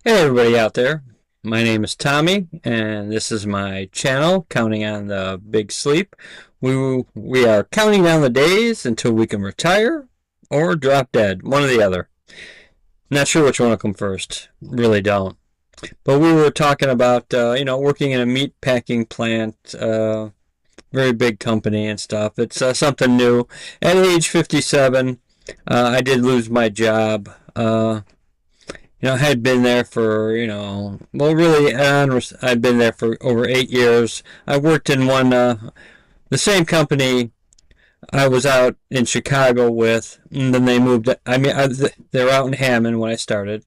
Hey everybody out there. My name is Tommy and this is my channel Counting on the Big Sleep. We are counting down the days until we can retire or drop dead, one or the other. Not sure which one will come first. Really don't. But we were talking about working in a meat packing plant, very big company and stuff. It's something new. At age 57, I did lose my job. I had been there for, well, really, I'd been there for over 8 years. I worked in the same company I was out in Chicago with, and then they moved, they were out in Hammond when I started,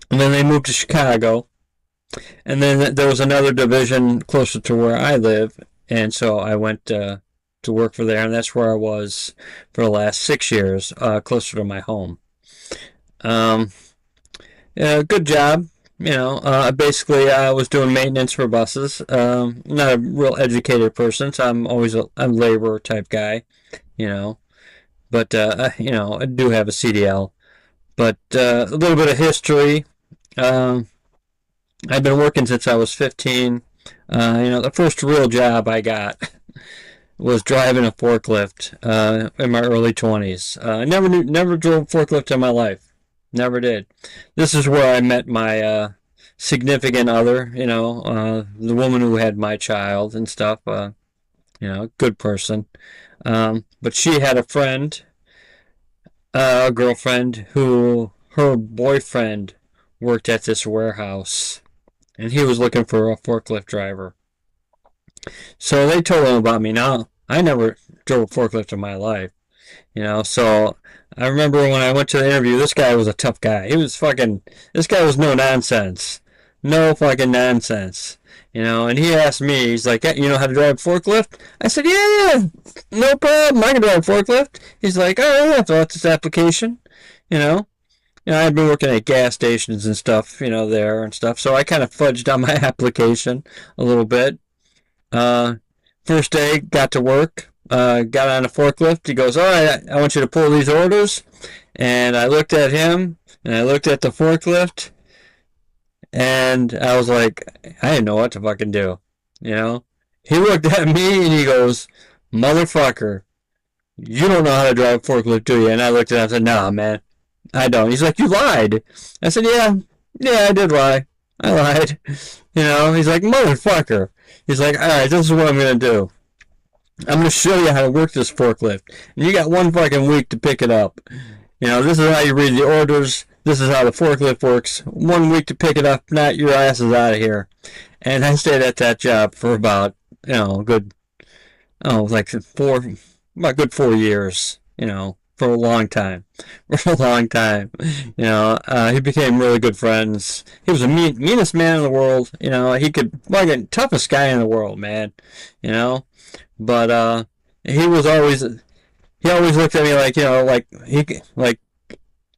and then they moved to Chicago, and then there was another division closer to where I live, and so I went to work for there, and that's where I was for the last 6 years, closer to my home. Um, Good job. Basically, I was doing maintenance for buses. Not a real educated person, so I'm a laborer type guy. You know, but I do have a CDL. But a little bit of history. Um, I've been working since I was 15. The first real job I got was driving a forklift in my early 20s. I never drove a forklift in my life. Never did. This is where I met my significant other, the woman who had my child and stuff. Good person. But she had a friend, a girlfriend, who her boyfriend worked at this warehouse, and he was looking for a forklift driver. So they told him about me. Now, I never drove a forklift in my life. So I remember when I went to the interview, this guy was a tough guy. This guy was no nonsense. No fucking nonsense. And he asked me, he's like, "Hey, you know how to drive a forklift?" I said, "Yeah, no problem. I can drive a forklift." He's like, "Oh, yeah, fill out this application." You know, I've been working at gas stations and stuff, there and stuff. So I kind of fudged on my application a little bit. Uh, First day, got to work, got on a forklift. He goes, "All right, I want you to pull these orders." And I looked at him, and I looked at the forklift, and I was like, I didn't know what to fucking do. You know? He looked at me and he goes, "Motherfucker, you don't know how to drive a forklift, do you?" And I looked at him and said, "Nah, man, I don't." He's like, "You lied." I said, "Yeah, yeah, I did lie. I lied." He's like, "Motherfucker." He's like, "All right, this is what I'm going to do. I'm going to show you how to work this forklift. And you got one fucking week to pick it up. This is how you read the orders. This is how the forklift works. 1 week to pick it up, not your ass is out of here." And I stayed at that job for about, good, like about good 4 years, for a long time. For a long time. He became really good friends. He was the meanest man in the world. He could, like, toughest guy in the world, man. You know, but he was always he always looked at me like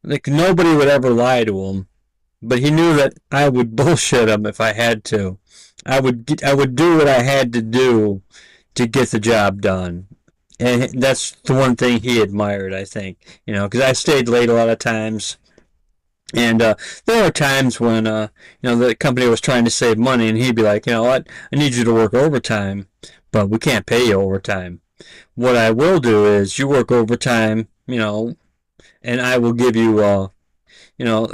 like nobody would ever lie to him, but he knew that I would bullshit him if I had to. I would do what I had to do to get the job done, and that's the one thing he admired. I think because I stayed late a lot of times. And there were times when the company was trying to save money, and he'd be like, "You know what? I need you to work overtime, but we can't pay you overtime. What I will do is you work overtime, and I will give you a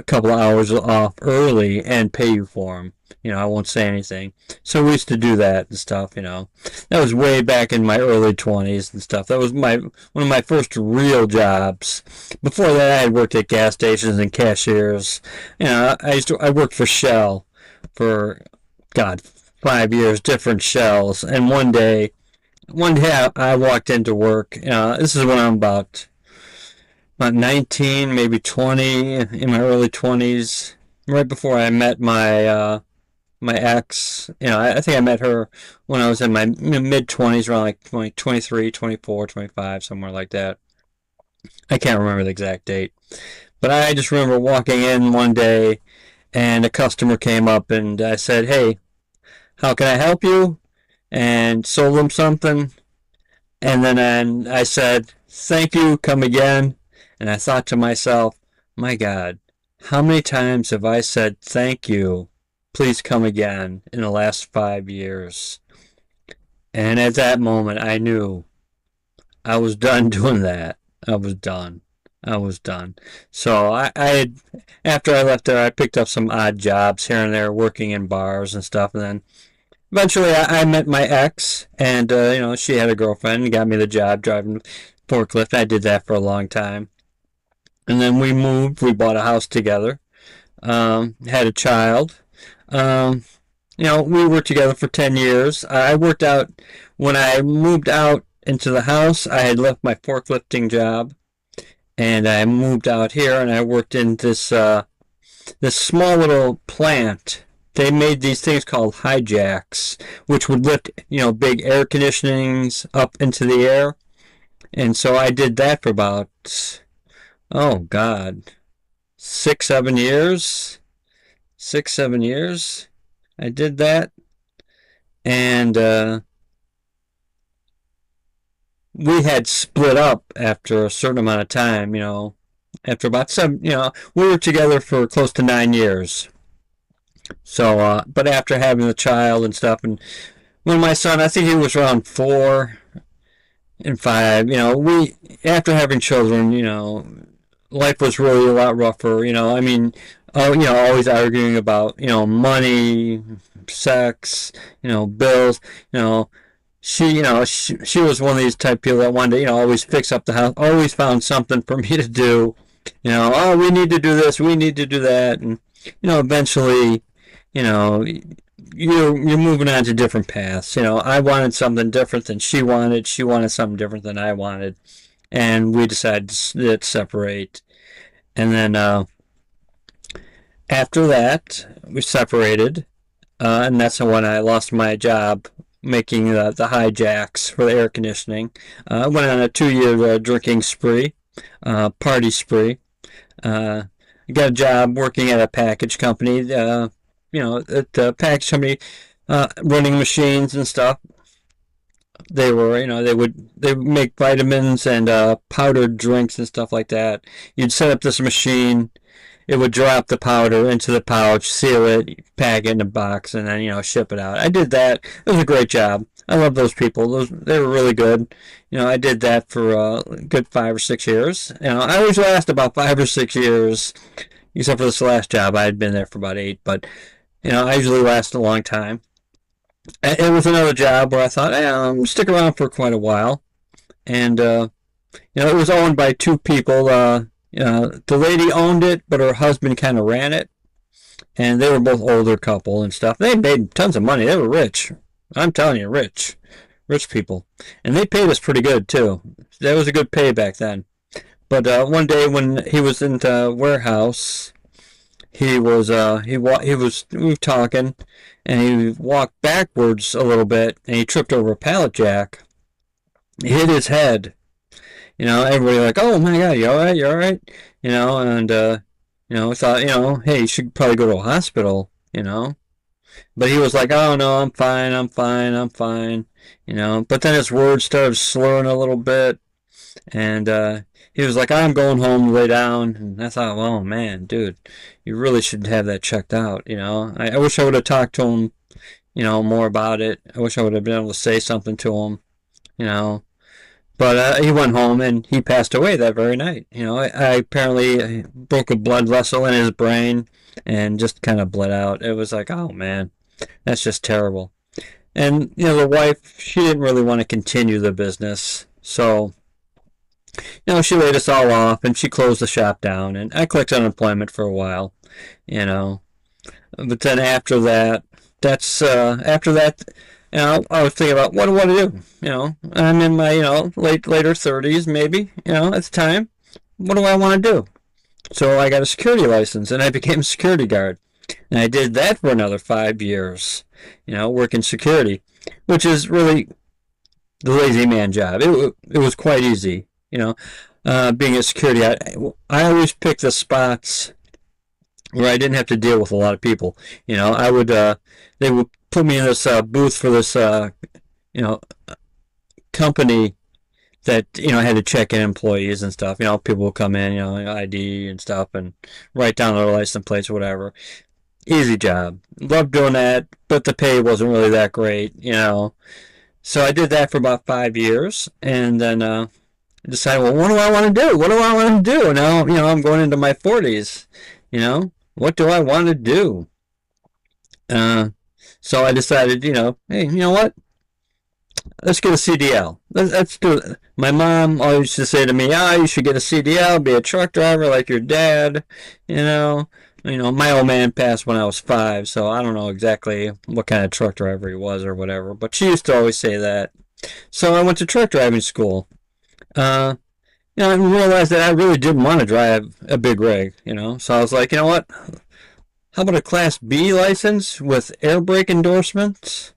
couple of hours off early and pay you for them. I won't say anything." So we used to do that and stuff. That was way back in my early 20s and stuff. That was one of my first real jobs. Before that, I had worked at gas stations and cashiers. I worked for Shell for, God, 5 years, different Shells. And one day I walked into work. This is when I'm about 19, maybe 20, in my early 20s, right before I met my ex. I think I met her when I was in my mid 20s, around like 23, 24, 25, somewhere like that. I can't remember the exact date. But I just remember walking in one day and a customer came up and I said, "Hey, how can I help you?" And sold them something. And then I said, "Thank you, come again." And I thought to myself, my God, How many times have I said thank you, please come again in the last 5 years? And at that moment, I knew I was done doing that. I was done. I was done. So I had, after I left there, I picked up some odd jobs here and there, working in bars and stuff. And then eventually I met my ex, and, she had a girlfriend and got me the job driving forklift. I did that for a long time. And then we moved, we bought a house together, had a child. Um, we were together for 10 years. I worked out, when I moved out into the house, I had left my forklifting job, and I moved out here and I worked in this small little plant. They made these things called hijacks, which would lift, big air conditionings up into the air. And so I did that for about, oh God, 6, 7 years. 6, 7 years. I did that. And we had split up after a certain amount of time, after about we were together for close to 9 years. So, but after having the child and stuff, and when my son, I think he was around 4 and 5, after having children, life was really a lot rougher, I mean, always arguing about, money, sex, bills, she was one of these type people that wanted to, always fix up the house, always found something for me to do, oh, we need to do this, we need to do that, and, eventually, you know, you're moving on to different paths. I wanted something different than she wanted. She wanted something different than I wanted, and we decided to separate. And then after that, we separated, and that's when I lost my job making the hijacks for the air conditioning. I went on a 2 year drinking spree, party spree. Got a job working at a package company. At the package company, running machines and stuff. They were, they would make vitamins and powdered drinks and stuff like that. You'd set up this machine. It would drop the powder into the pouch, seal it, pack it in a box, and then ship it out. I did that. It was a great job. I love those people. They were really good. I did that for a good 5 or 6 years. I always last about 5 or 6 years, except for this last job. I had been there for about 8, but I usually last a long time. It was another job where I thought, stick around for quite a while, and it was owned by two people. The lady owned it, but her husband kind of ran it, and they were both older couple and stuff. They made tons of money. They were rich. I'm telling you, rich people, and they paid us pretty good too. That was a good pay back then. But one day when he was in the warehouse, he was we were talking, and he walked backwards a little bit, and he tripped over a pallet jack. He hit his head. Everybody like, oh my God, you all right? You all right? And thought, hey, you should probably go to a hospital. But he was like, oh no, I'm fine, I'm fine, I'm fine. But then his words started slurring a little bit, and he was like, I'm going home to lay down. And I thought, oh man, dude, you really should have that checked out. I wish I would have talked to him, more about it. I wish I would have been able to say something to him, But he went home and he passed away that very night. I apparently broke a blood vessel in his brain and just kind of bled out. It was like, oh man, that's just terrible. And, the wife, she didn't really want to continue the business. So, she laid us all off and she closed the shop down, and I collected unemployment for a while, But then after that, I was thinking about what do I want to do? I'm in my, later 30s, maybe, at the time. What do I want to do? So I got a security license and I became a security guard. And I did that for another 5 years, working security, which is really the lazy man job. It was quite easy, being a security. I always picked the spots where I didn't have to deal with a lot of people. I would, they would put me in this booth for this, company that, I had to check in employees and stuff. People will come in, ID and stuff, and write down their license plates or whatever. Easy job. Loved doing that, but the pay wasn't really that great. So I did that for about 5 years, and then decided, well, what do I want to do? What do I want to do? Now, I'm going into my 40s. What do I want to do? So I decided, hey, you know what? Let's get a CDL. Let's do it. My mom always used to say to me, you should get a CDL, be a truck driver like your dad. My old man passed when I was 5, so I don't know exactly what kind of truck driver he was or whatever, but she used to always say that. So I went to truck driving school. I realized that I really didn't want to drive a big rig, so I was like, you know what? How about a Class B license with air brake endorsements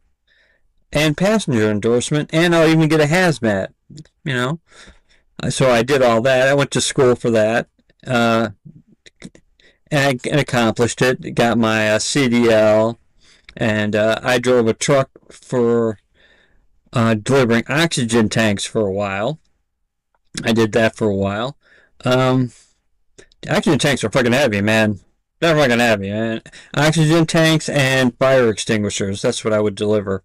and passenger endorsement, and I'll even get a hazmat, So I did all that. I went to school for that, and I accomplished it. Got my CDL, and I drove a truck for delivering oxygen tanks for a while. I did that for a while. Oxygen tanks are fucking heavy, man. They're fucking heavy, man. Oxygen tanks and fire extinguishers. That's what I would deliver.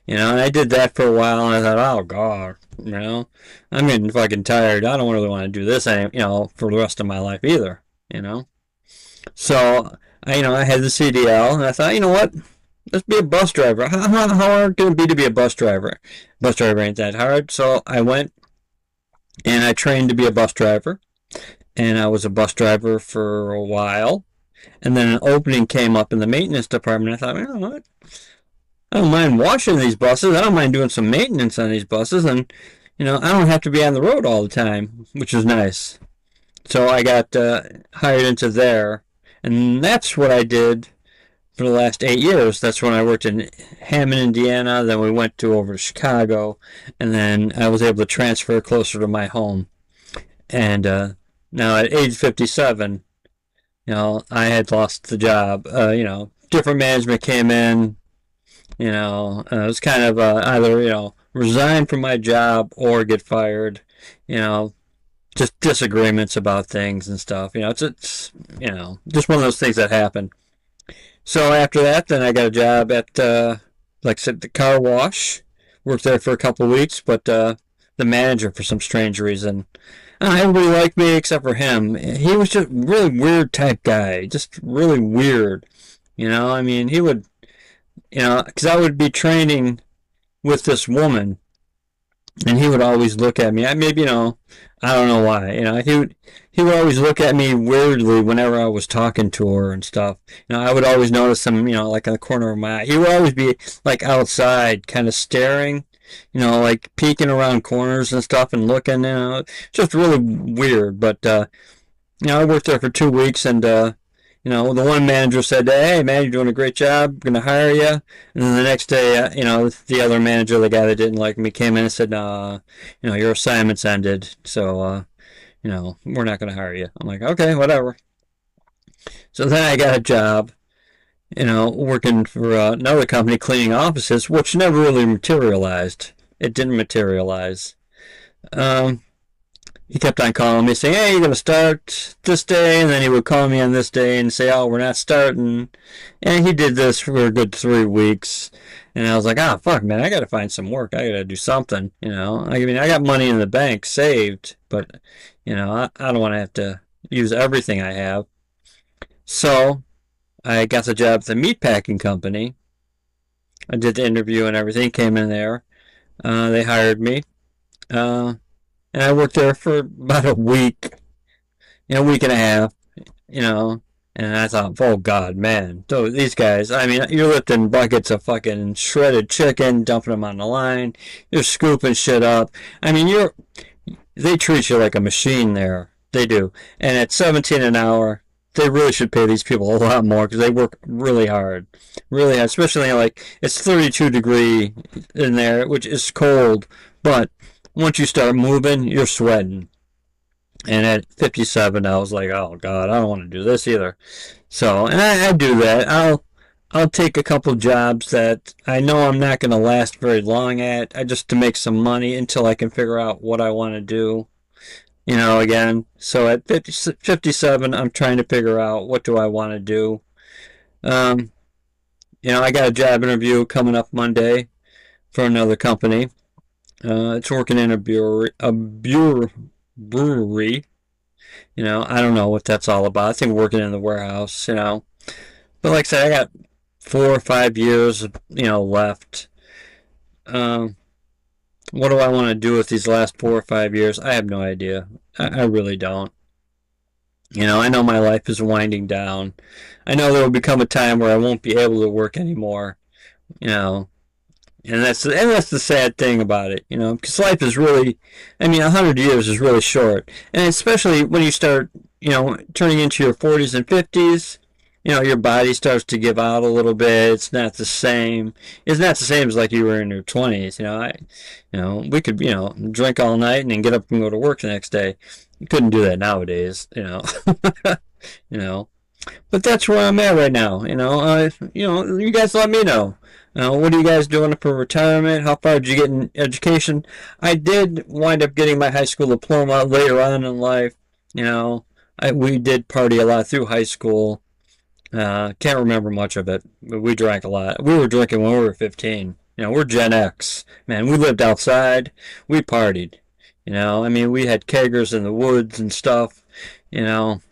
And I did that for a while, and I thought, oh, God, I'm getting fucking tired. I don't really want to do this, for the rest of my life either, So, I had the CDL, and I thought, you know what? Let's be a bus driver. How hard can it be to be a bus driver? Bus driver ain't that hard. So I went and I trained to be a bus driver. And I was a bus driver for a while. And then an opening came up in the maintenance department. I thought, you know what? I don't mind washing these buses. I don't mind doing some maintenance on these buses. And, I don't have to be on the road all the time, which is nice. So I got hired into there. And that's what I did for the last 8 years. That's when I worked in Hammond, Indiana. Then we went over to Chicago. And then I was able to transfer closer to my home. And now at age 57, I had lost the job. Different management came in. It was kind of either, resign from my job or get fired. Just disagreements about things and stuff. It's just one of those things that happen. So after that, then I got a job at, like I said, the car wash. Worked there for a couple of weeks, but the manager, for some strange reason, everybody liked me except for him. He was just a really weird type guy, just really weird. He would, because I would be training with this woman, and he would always look at me. Maybe, I don't know why. He would always look at me weirdly whenever I was talking to her and stuff. I would always notice him, like in the corner of my eye. He would always be like outside, kind of staring, like peeking around corners and stuff and looking. Just really weird. But I worked there for 2 weeks, and the one manager said, "Hey, man, you're doing a great job. I'm gonna hire you." And then the next day, the other manager, the guy that didn't like me, came in and said, your assignment's ended, so we're not gonna hire you. I'm like, okay, whatever. So then I got a job, working for another company cleaning offices, which never really materialized. It didn't materialize. He kept on calling me, saying, "Hey, you're going to start this day," and then he would call me on this day and say, "Oh, we're not starting." And he did this for a good 3 weeks. And I was like, fuck, man, I got to find some work. I got to do something, I got money in the bank saved, but, I don't want to have to use everything I have. So I got the job at the meatpacking company. I did the interview and everything, came in there. They hired me. And I worked there for about a week, a week and a half, and I thought, oh, God, man, these guys, you're lifting buckets of fucking shredded chicken, dumping them on the line, you're scooping shit up. They treat you like a machine there. They do. And at $17 an hour, they really should pay these people a lot more because they work really hard. Really hard, especially it's 32 degree in there, which is cold, but once you start moving, you're sweating. And at 57, I was like, oh, God, I don't want to do this either. So, and I do that. I'll take a couple jobs that I know I'm not going to last very long at, just to make some money until I can figure out what I want to do. Again, so at 57, I'm trying to figure out what do I want to do. Um, I got a job interview coming up Monday for another company. It's working in a brewery. I don't know what that's all about. I think working in the warehouse, But like I said, I got 4 or 5 years, left. Um, what do I want to do with these last 4 or 5 years? I have no idea. I really don't. I know my life is winding down. I know there will become a time where I won't be able to work anymore. You know, and that's the sad thing about it. Because life is really, 100 years is really short, and especially when you start, turning into your 40s and 50s. Your body starts to give out a little bit. It's not the same. It's not the same as like you were in your 20s. We could, drink all night and then get up and go to work the next day. You couldn't do that nowadays. You know. But that's where I'm at right now. You guys let me know. What are you guys doing for retirement? How far did you get in education? I did wind up getting my high school diploma later on in life. We did party a lot through high school. Can't remember much of it, but we drank a lot. We were drinking when we were 15. We're Gen X. Man, we lived outside. We partied. We had keggers in the woods and stuff. You know,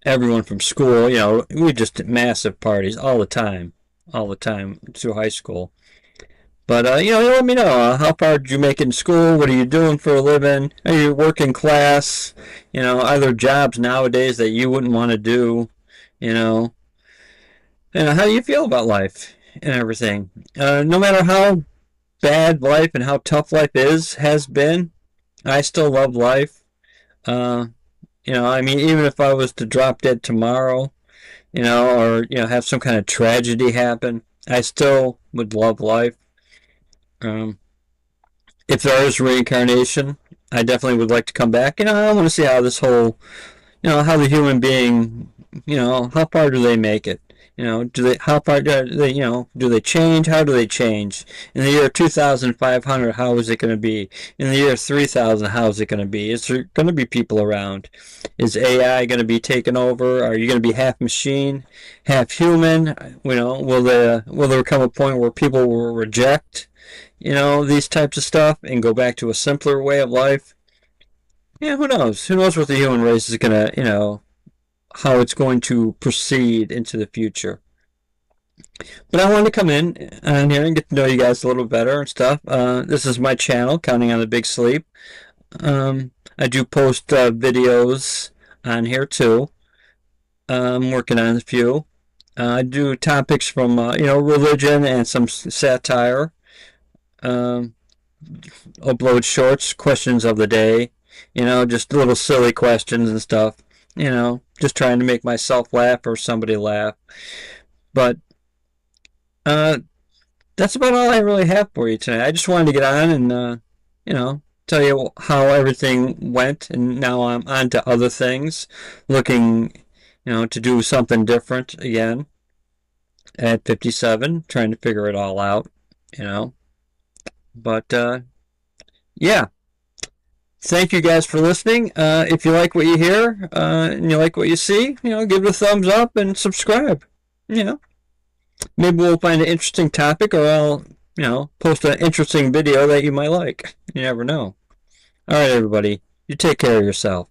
Everyone from school, we just did massive parties all the time through high school. But, let me know. How far did you make it in school? What are you doing for a living? Are you working class? Are there jobs nowadays that you wouldn't want to do? You know, and how do you feel about life and everything? No matter how bad life and how tough life has been, I still love life. Uh, even if I was to drop dead tomorrow, or have some kind of tragedy happen, I still would love life. Um, if there is reincarnation, I definitely would like to come back. I want to see how this whole, how the human being, how far do they make it? How far do they change? How do they change? In the year 2500, how is it going to be? In the year 3000, how is it going to be? Is there going to be people around? Is AI going to be taken over? Are you going to be half machine, half human? Will there come a point where people will reject, these types of stuff and go back to a simpler way of life? Yeah, who knows? Who knows what the human race is going to, how it's going to proceed into the future. But I wanted to come in on here and get to know you guys a little better and stuff. This is my channel, Counting on the Big Sleep. I do post videos on here too. I'm working on a few. I do topics from religion and some satire. Um, Upload shorts, questions of the day. Just little silly questions and stuff. Just trying to make myself laugh or somebody laugh. But uh, that's about all I really have for you tonight. I just wanted to get on and tell you how everything went, and now I'm on to other things, looking to do something different again at 57, trying to figure it all out. You know, but yeah. Thank you guys for listening. If you like what you hear and you like what you see, give it a thumbs up and subscribe. You know, Maybe we'll find an interesting topic, or I'll, post an interesting video that you might like. You never know. All right, everybody. You take care of yourself.